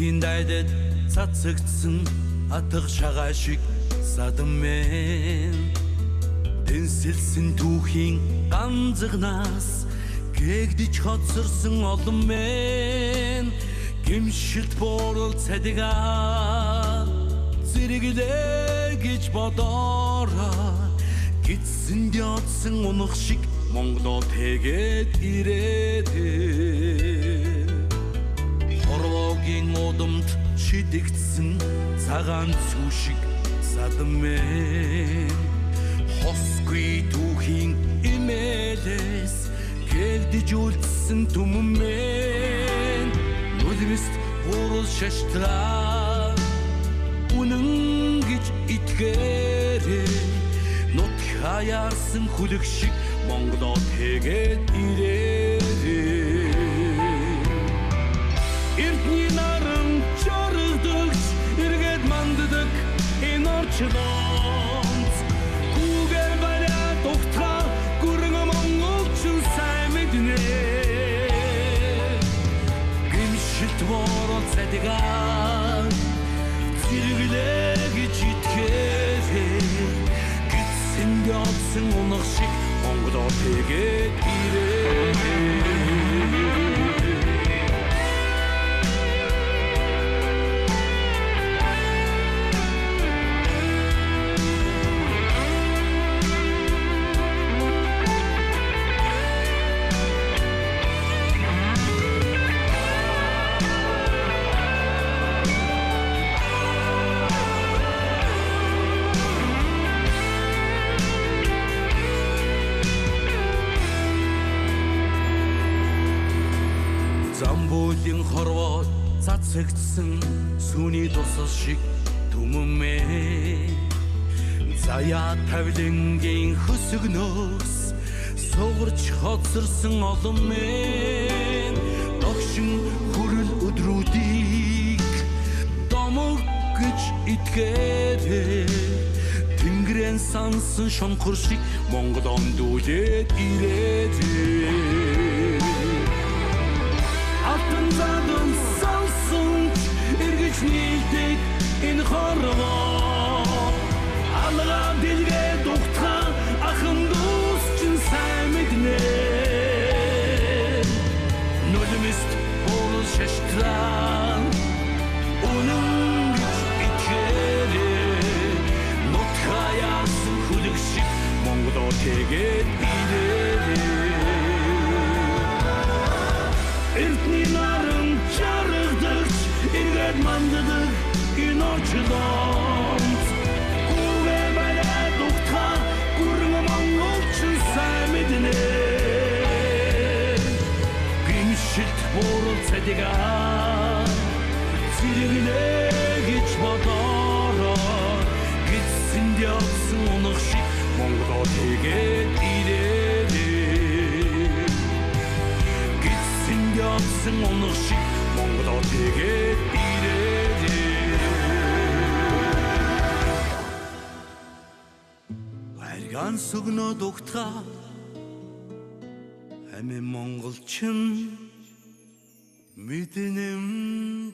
Хиндайдэд цацагдсан атга шагаа шиг садан мен Дэнсэлсэн түүхийн ганцгнаас гэгдэж хоцорсон олон мен Гимшилт буурал цадигаа зэрэглээ гэж бодороо гидсэнд ядсан унах шиг Монголоо тэгээд ирээд Хорвогийн удамд шидэгдсэн цагаан цүү шиг садан мен Хосгүй түүхийн имэлээс гэгдэж үлдсэн түмэн мен Нүлмэст буурал шаштраа үнэн гэж итгээрээ Нут хаяарсан хүлэг шиг Монголоо тэгээд ирээрээ Эрдний наран чоргдогч эргээд манддаг энэ орчлонц Гүүгээр бариад ухтраа гүрэн монголчин сайн мэднэ Гимшилт буурал цадигаа зэрэглээ гэж итгээрээ Гидсэнд ядсан унах шиг Монголоо тэгээд ирээ Замбуулийн хорвоо цацагдсан сүний тусал шиг түмэн Заяа тавилангийн хөсгнөөс сугарч хоцорсон олон мен Догшин хүрэл өдрүүдийг домог гэж итгээрээ Тэнгэрэн сансан шонхор шиг Монгол ондуулээд ирээдээ Алтан задан салсанч эргэж нийлдэг энэ хорвоо Алгаа дэлгээд ухтаа ахын дүүс чин сайн мэднэ Нулимист буурал шаштраа үнэн гэж итгээрээ Нут хаяасан хүлэг шиг Монголоо тэгээд ирээрээ Эрдний наран чаргдагч эргээд манддаг энэ орчлонц Гүүгээр бариад ухтаа гүрэн монголчин сайн мэднэ Гимшилт буурал цадигаа зэрэглээ гэж бодороо Гидсэнд ядсан унах шиг Монголоо тэгээд ирээрээ Гидсэнд ядсан унах шиг Монголоо тэгээд ирээрээ Гарган сүгнөд ухтаа Амин монголчин мэднэмзээ